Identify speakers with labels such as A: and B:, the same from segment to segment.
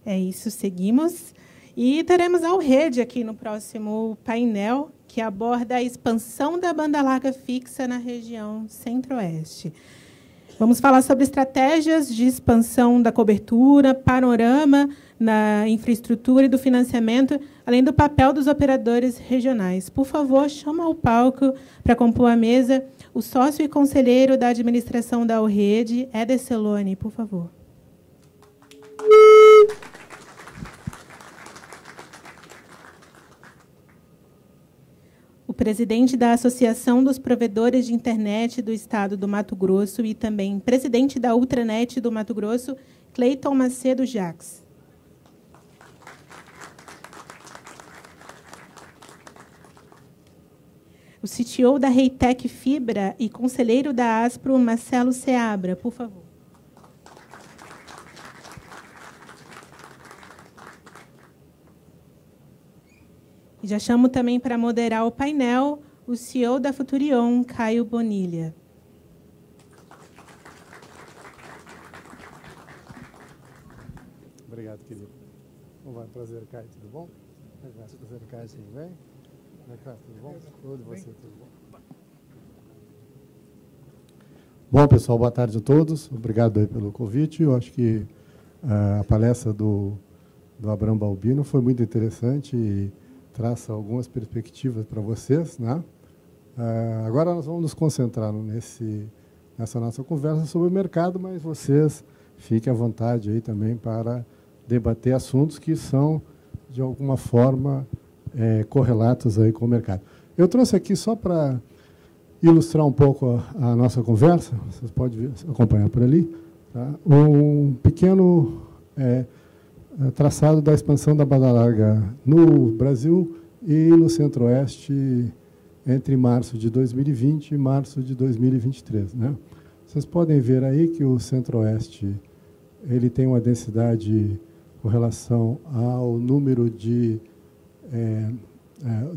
A: É isso, seguimos. E teremos a Rede aqui no próximo painel, que aborda a expansão da banda larga fixa na região Centro-Oeste. Vamos falar sobre estratégias de expansão da cobertura, panorama na infraestrutura e do financiamento, além do papel dos operadores regionais. Por favor, chama ao palco para compor a mesa o sócio e conselheiro da administração da Rede, Éder Celoni, por favor. O presidente da Associação dos Provedores de Internet do Estado do Mato Grosso e também presidente da Ultranet do Mato Grosso, Cleiton Macedo Jacques. O CTO da Reitec Fibra e conselheiro da Aspro, Marcelo Seabra, por favor. E já chamo também para moderar o painel o CEO da Futurion, Caio Bonilha.
B: Obrigado, querido. Bom, prazer, Caio, tudo bom? Prazer, Caio, tudo bem? Tudo bom? Tudo, você, tudo bom? Bom, pessoal, boa tarde a todos. Obrigado aí pelo convite. Eu acho que a palestra do Abraham Balbino foi muito interessante e traça algumas perspectivas para vocês, né? Agora nós vamos nos concentrar nessa nossa conversa sobre o mercado, mas vocês fiquem à vontade aí também para debater assuntos que são, de alguma forma, correlatos aí com o mercado. Eu trouxe aqui só para ilustrar um pouco a nossa conversa, vocês podem acompanhar por ali, tá? Um pequeno traçado da expansão da banda larga no Brasil e no Centro-Oeste entre março de 2020 e março de 2023. Né? Vocês podem ver aí que o Centro-Oeste ele tem uma densidade com relação ao número de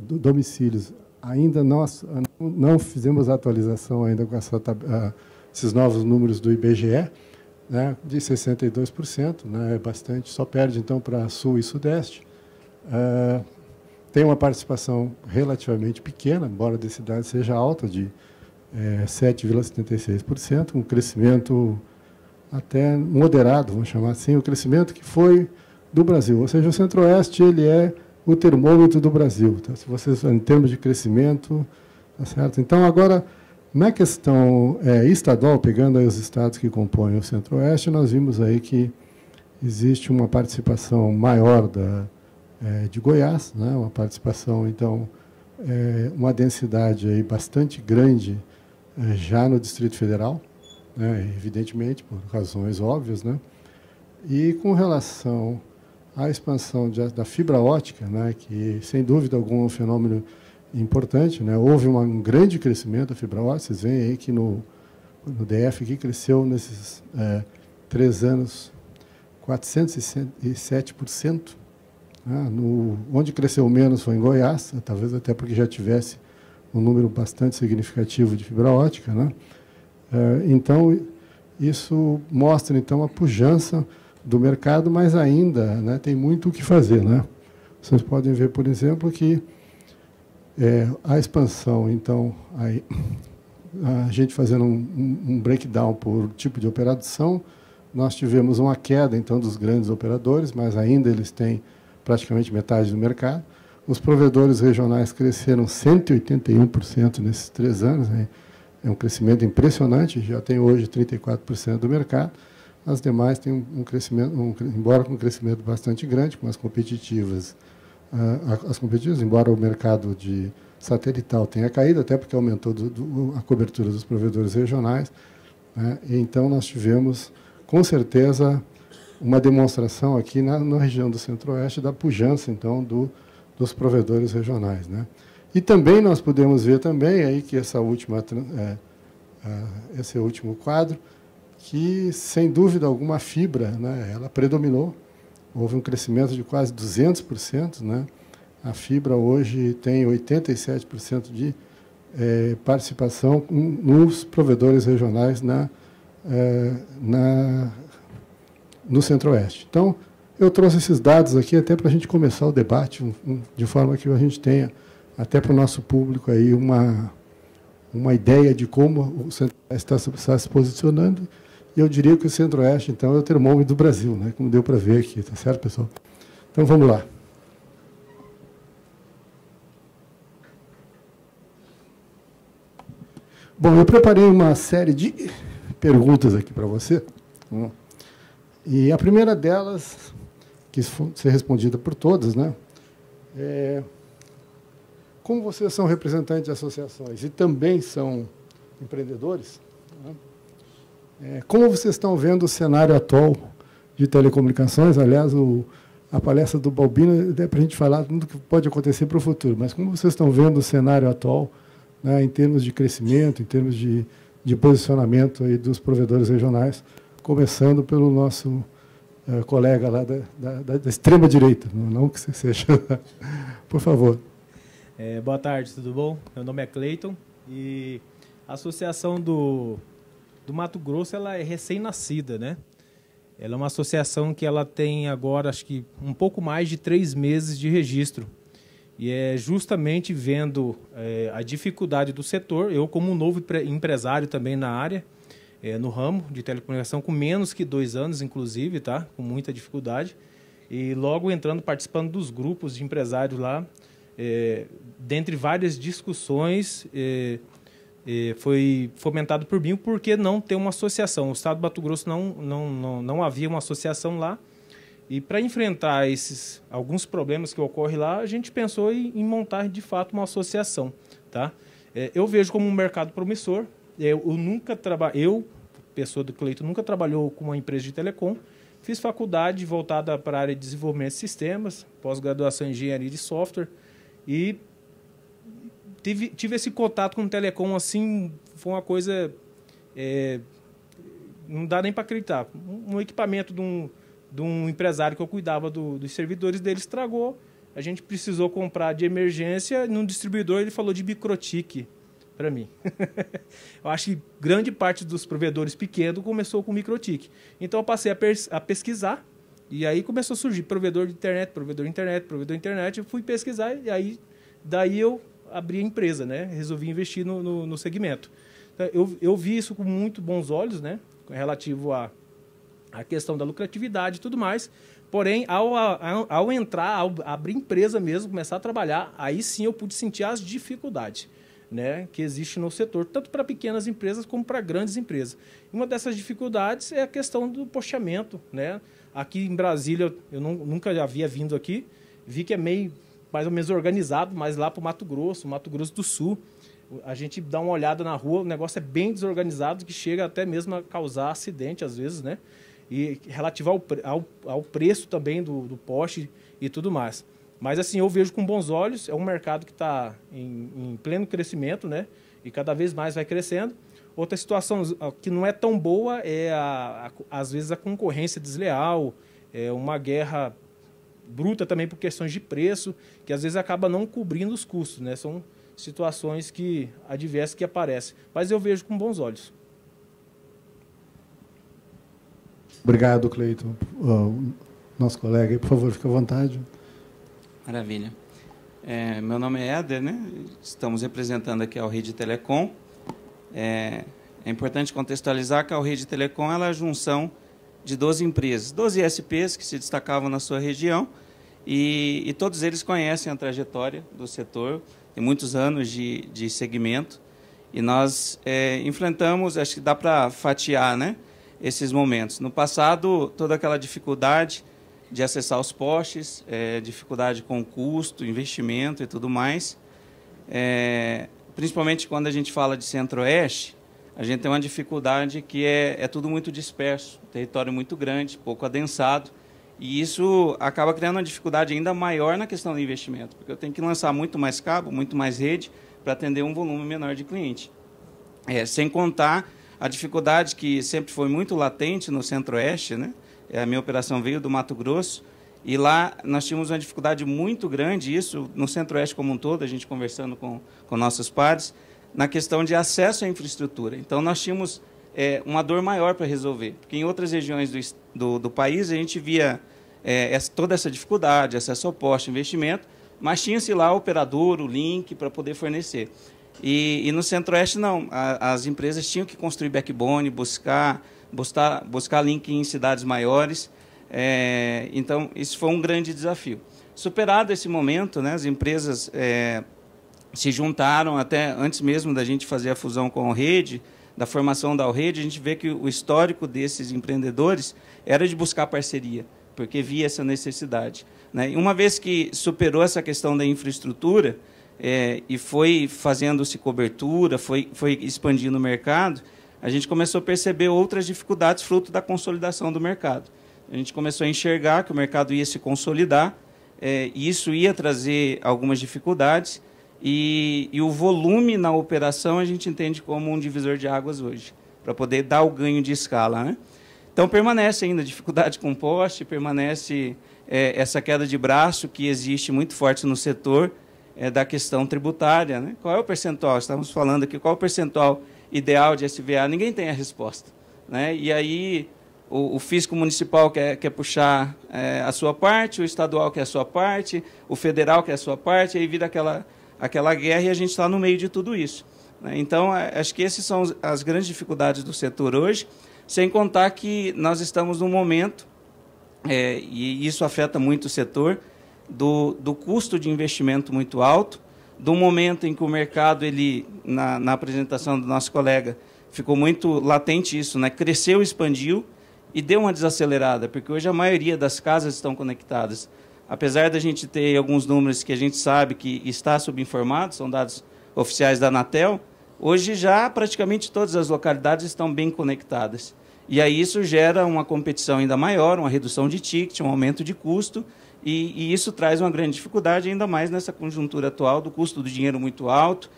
B: domicílios. Ainda nós não fizemos a atualização ainda com esses novos números do IBGE, né, de 62%, né, é bastante, só perde então para Sul e Sudeste. Tem uma participação relativamente pequena, embora a densidade seja alta, de 7,76%, um crescimento até moderado, vamos chamar assim, o crescimento que foi do Brasil. Ou seja, o Centro-Oeste ele é o termômetro do Brasil, tá? Se vocês, em termos de crescimento, tá certo? Então, agora, na questão estadual, pegando aí os estados que compõem o Centro-Oeste, nós vimos aí que existe uma participação maior de Goiás, né? Uma participação, então, uma densidade aí bastante grande já no Distrito Federal, né? Evidentemente, por razões óbvias, né? E com relação à expansão da fibra ótica, né? Que, sem dúvida alguma, é um fenômeno importante, né? Houve um grande crescimento da fibra ótica. Vocês veem aí que no DF que cresceu nesses 3 anos 407%. Né? Onde cresceu menos foi em Goiás, talvez até porque já tivesse um número bastante significativo de fibra ótica, né? Então, isso mostra então a pujança do mercado, mas ainda, né, tem muito o que fazer, né? Vocês podem ver, por exemplo, que a expansão, então, aí, a gente fazendo um breakdown por tipo de operação, nós tivemos uma queda, então, dos grandes operadores, mas ainda eles têm praticamente metade do mercado. Os provedores regionais cresceram 181% nesses 3 anos, né? É um crescimento impressionante, já tem hoje 34% do mercado. As demais têm um crescimento, embora com um crescimento bastante grande, com as competitivas, embora o mercado de satelital tenha caído, até porque aumentou a cobertura dos provedores regionais, né? Então, nós tivemos, com certeza, uma demonstração aqui na região do Centro-Oeste da pujança, então, dos provedores regionais, né? E também nós podemos ver também aí que esse último quadro, que, sem dúvida alguma, a fibra, né, ela predominou. Houve um crescimento de quase 200%. Né? A fibra hoje tem 87% de participação nos provedores regionais no Centro-Oeste. Então, eu trouxe esses dados aqui até para a gente começar o debate, de forma que a gente tenha, até para o nosso público, aí uma ideia de como o Centro-Oeste está se posicionando. E eu diria que o Centro-Oeste, então, é o termômetro do Brasil, né? Como deu para ver aqui, tá certo, pessoal? Então, vamos lá. Bom, eu preparei uma série de perguntas aqui para você. E a primeira delas, que ser respondida por todas, né? Como vocês são representantes de associações e também são empreendedores, né? Como vocês estão vendo o cenário atual de telecomunicações? Aliás, a palestra do Balbino é para a gente falar tudo que pode acontecer para o futuro, mas como vocês estão vendo o cenário atual, né, em termos de crescimento, em termos de posicionamento aí dos provedores regionais, começando pelo nosso colega lá da extrema-direita, não que você seja. Por favor.
C: Boa tarde, tudo bom? Meu nome é Cleiton e a Associação do Mato Grosso ela é recém-nascida, né? Ela é uma associação que ela tem agora, acho que um pouco mais de 3 meses de registro. E é justamente vendo a dificuldade do setor, eu como um novo empresário também na área, no ramo de telecomunicação, com menos que 2 anos, inclusive, tá? Com muita dificuldade. E logo entrando, participando dos grupos de empresários lá, dentre várias discussões, foi fomentado por mim por que não ter uma associação. O Estado do Mato Grosso não havia uma associação lá. E para enfrentar alguns problemas que ocorrem lá, a gente pensou em montar de fato uma associação, tá? Eu vejo como um mercado promissor. Eu, pessoa do Cleiton, nunca trabalhou com uma empresa de telecom. Fiz faculdade voltada para a área de desenvolvimento de sistemas, pós-graduação em engenharia de software e tive esse contato com o telecom, assim, foi uma coisa, não dá nem para acreditar. Um equipamento de um empresário que eu cuidava dos servidores dele estragou, a gente precisou comprar de emergência, num distribuidor ele falou de microtique para mim. Eu acho que grande parte dos provedores pequenos começou com microtique. Então eu passei a pesquisar, e aí começou a surgir provedor de internet, eu fui pesquisar, e daí eu abri a empresa, né? Resolvi investir no segmento. Então, eu vi isso com muito bons olhos, né? Relativo à questão da lucratividade e tudo mais. Porém, ao entrar, ao abrir empresa mesmo, começar a trabalhar, aí sim eu pude sentir as dificuldades, né, que existe no setor, tanto para pequenas empresas como para grandes empresas. Uma dessas dificuldades é a questão do posteamento, né? Aqui em Brasília, eu nunca havia vindo aqui, vi que é meio mais ou menos organizado, mas lá para o Mato Grosso do Sul, a gente dá uma olhada na rua, o negócio é bem desorganizado, que chega até mesmo a causar acidente às vezes, né? E relativo ao preço também do poste e tudo mais. Mas assim, eu vejo com bons olhos, é um mercado que está em pleno crescimento, né? E cada vez mais vai crescendo. Outra situação que não é tão boa é, às vezes, a concorrência desleal, uma guerra bruta também por questões de preço, que às vezes acaba não cobrindo os custos, né? São situações adversas que aparecem. Mas eu vejo com bons olhos.
B: Obrigado, Cleiton. Nosso colega, por favor, fique à vontade.
D: Maravilha. Meu nome é Éder, né? Estamos representando aqui a Rede Telecom. É importante contextualizar que a Rede Telecom ela é a junção de 12 empresas, 12 ISPs que se destacavam na sua região e todos eles conhecem a trajetória do setor, tem muitos anos de segmento e nós enfrentamos, acho que dá para fatiar, né, esses momentos. No passado, toda aquela dificuldade de acessar os postes, dificuldade com custo, investimento e tudo mais. Principalmente quando a gente fala de Centro-Oeste, a gente tem uma dificuldade que é tudo muito disperso, território muito grande, pouco adensado, e isso acaba criando uma dificuldade ainda maior na questão do investimento, porque eu tenho que lançar muito mais cabo, muito mais rede, para atender um volume menor de cliente. Sem contar a dificuldade que sempre foi muito latente no Centro-Oeste, né? A minha operação veio do Mato Grosso, e lá nós tínhamos uma dificuldade muito grande, isso no Centro-Oeste como um todo, a gente conversando com nossos pares, na questão de acesso à infraestrutura. Então, nós tínhamos uma dor maior para resolver, porque em outras regiões do país a gente via toda essa dificuldade, acesso ao poste, investimento, mas tinha-se lá o operador, o link para poder fornecer. E no Centro-Oeste, não. As empresas tinham que construir backbone, buscar link em cidades maiores. Então, isso foi um grande desafio. Superado esse momento, né, as empresas se juntaram, até antes mesmo da gente fazer a fusão com a Alrede, da formação da Alrede, a gente vê que o histórico desses empreendedores era de buscar parceria, porque via essa necessidade, né? E uma vez que superou essa questão da infraestrutura e foi fazendo-se cobertura, foi expandindo o mercado, a gente começou a perceber outras dificuldades fruto da consolidação do mercado. A gente começou a enxergar que o mercado ia se consolidar, e isso ia trazer algumas dificuldades, e o volume na operação a gente entende como um divisor de águas hoje, para poder dar o ganho de escala, né? Então, permanece ainda dificuldade com poste, permanece essa queda de braço que existe muito forte no setor da questão tributária, né? Qual é o percentual? Estamos falando aqui, qual é o percentual ideal de SVA? Ninguém tem a resposta, né? E aí o fisco municipal quer puxar a sua parte, o estadual quer a sua parte, o federal quer a sua parte, aí vira aquela guerra e a gente está no meio de tudo isso, né? Então, acho que essas são as grandes dificuldades do setor hoje, sem contar que nós estamos num momento, e isso afeta muito o setor, do custo de investimento muito alto, do momento em que o mercado, na apresentação do nosso colega, ficou muito latente isso, né? Cresceu, expandiu, e deu uma desacelerada, porque hoje a maioria das casas estão conectadas. Apesar da gente ter alguns números que a gente sabe que está subinformado, são dados oficiais da Anatel, hoje já praticamente todas as localidades estão bem conectadas. E aí isso gera uma competição ainda maior, uma redução de ticket, um aumento de custo, e isso traz uma grande dificuldade, ainda mais nessa conjuntura atual do custo do dinheiro muito alto,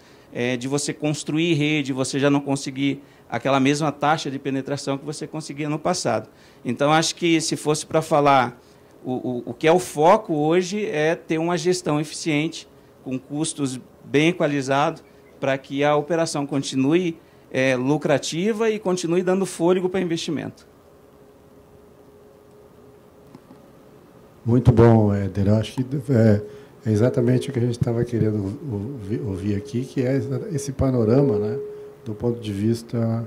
D: de você construir rede, você já não conseguir aquela mesma taxa de penetração que você conseguia no passado. Então, acho que se fosse para falar, o que é o foco hoje é ter uma gestão eficiente, com custos bem equalizados, para que a operação continue lucrativa e continue dando fôlego para investimento.
B: Muito bom, Éder. Eu acho que é exatamente o que a gente estava querendo ouvir aqui, que é esse panorama, né, do ponto de vista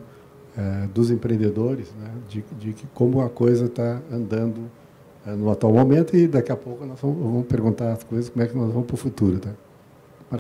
B: dos empreendedores, né, de como a coisa está andando no atual momento, e daqui a pouco nós vamos perguntar as coisas, como é que nós vamos para o futuro, tá?